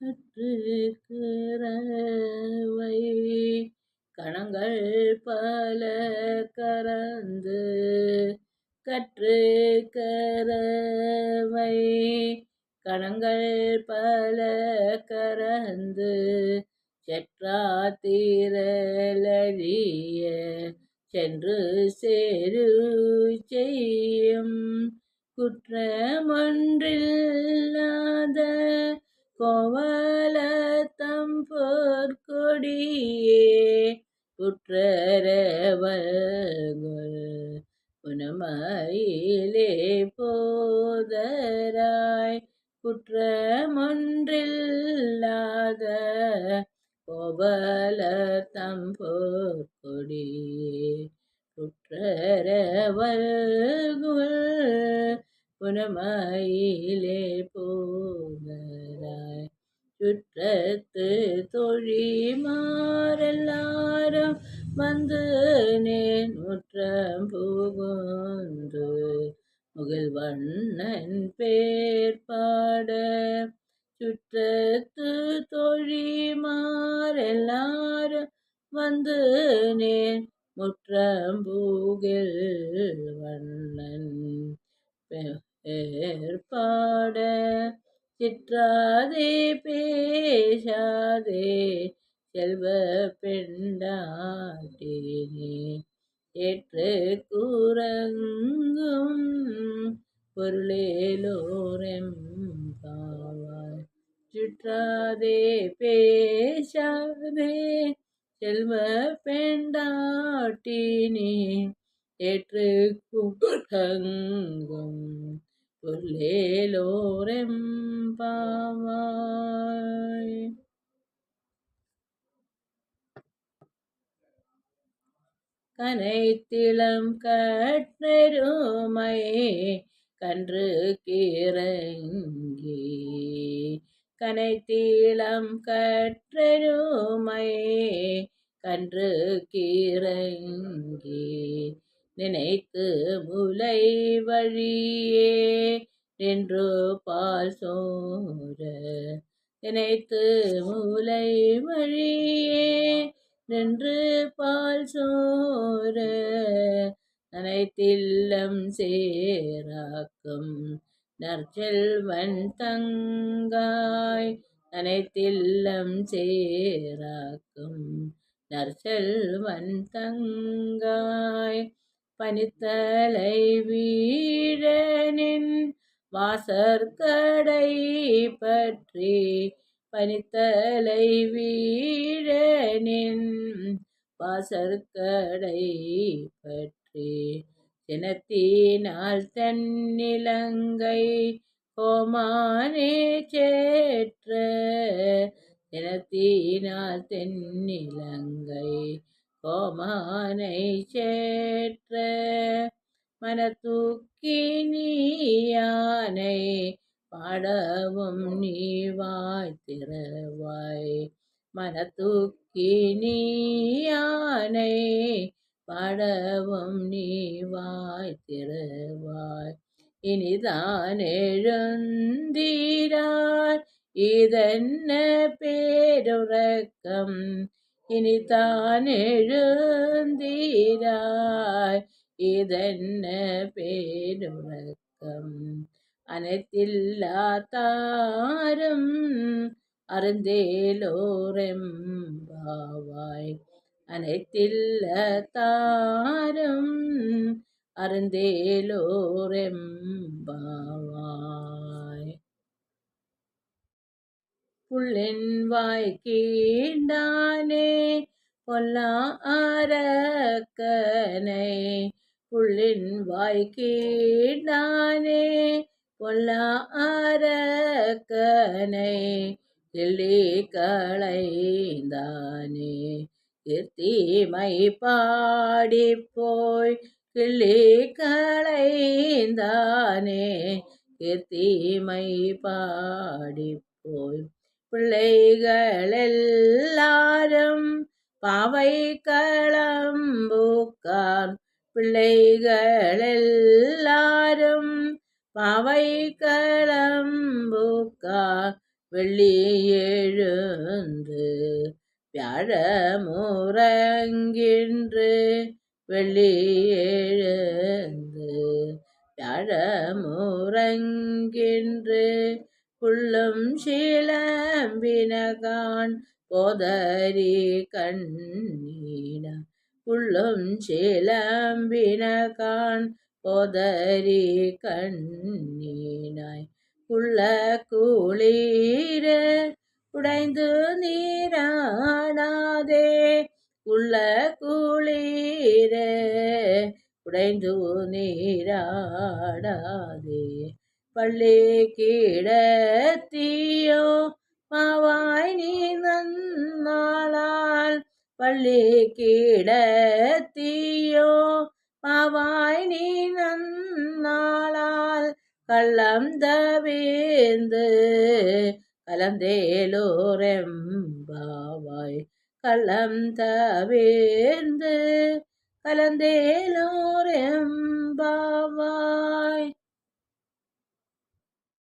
கற்றுக்கிறவை கணங்கள் பல கறந்து கற்றுக்கிறவை கணங்கள் பல கறந்து செற்றாத்திரளிய சென்று சேரு செய்யும் குற்றமொன்றில்லாத கோவலத்தம் பொற்கொடியே குற்றரவல்குல் புனமயிலே போதராய் குற்றமொன்றில்லாத கோவலத்தம் பொற்கொடியே குற்றரவல்குல் புனமயிலே போதராய் சுற்றத்து தொழிமாரெல்லாரும் வந்து நேன் முற்றம் புகுந்து முகில்வண்ணன் பேர் பாட சுற்றத்து தொழிமாரெல்லாரும் வந்து நேன் முற்றம் புகில்வண்ணன் ஏற்பாட சிற்றாதே பேசாதே செல்வ பெண்டாட்டினே ஏற்று கூறங்கும் பொருளேலோரெம்பாவாய் சுற்றாதே பேசாதே செல்வ பெண்டாட்டினே ஏற்று கூறங்கும் பொருளேலோரெம்பாவாய் கனைத்திளம் கற்றெருமை கன்று கிறங்கி கனைத்திளம் கற்றெருமை கன்று கிறங்கி நினைத்து முலை வழியே நின்று பால் சோர நினைத்து முலை வழியே நின்று பால் சோர நனைத்தில்லம் சேராக்கும் நற்செல்வன் தங்காய் நனைத்தில்லம் சேராக்கும் நற்செல்வன் தங்காய் பனித்தலை வீழனின் வாசற்கடை பற்றி பனித்தலை வீழனின் வாசற்கடை பற்றி சினத்தினால் தென்னிலங்கை கோமானே சேற்ற சினத்தினால் தென்னிலங்கை கோமானை சேற்ற மனத்தூக்கி நீயானை பாடவும் நீவாய் திறவாய் மனத்தூக்கி நீயானை பாடவும் நீவாய் திறவாய் இனிதான் எழுந்தீராய் இதென்ன பேருறக்கம் இனிதான் எழுந்தீராய் இதென்ன பேருறக்கம் அனைத்தில்லா தாரும் அருந்தேலோரெம்பாவாய் அனைத்தில்ல தாரும் அருந்தேலோரெம்பாவாய் புள்ளின் வாய் கீண்டானே பொல்லா அரக்கனை புள்ளின் வாய் கீண்டானே பொல்லா அரக்கனை கிள்ளி களைந்தானே கீர்த்திமை பாடிப்போய் கிள்ளி களைந்தானே கீர்த்திமை பாடிப்போய் பிள்ளைகளெல்லாரும் பாவை களம்பூக்கார் பிள்ளைகளெல்லாரும் பாவை களம்பூக்கார் வெள்ளி எழுந்து வியாழமுறங்கின்று வெள்ளி எழுந்து வியாழமுறங்கின்று புள்ளும் சிலம்பினகான் போதரி கண்ணீன புள்ளும் சிலம்பினகான் போதரி கண்ணீனாய் உள்ள குளிர உடைந்து நீராடாதே உள்ள குளிர உடைந்து நீராடாதே பள்ளி கிடத்தியோ மாவாய் நீ நன்னாளால் பள்ளி கிடத்தியோ மாவாய் நீ நன்னாளால் கள்ளம் தவிர்ந்து கலந்தேலோரெம்பாவாய் கள்ளம் தவிர்ந்து கலந்தேலோரெம்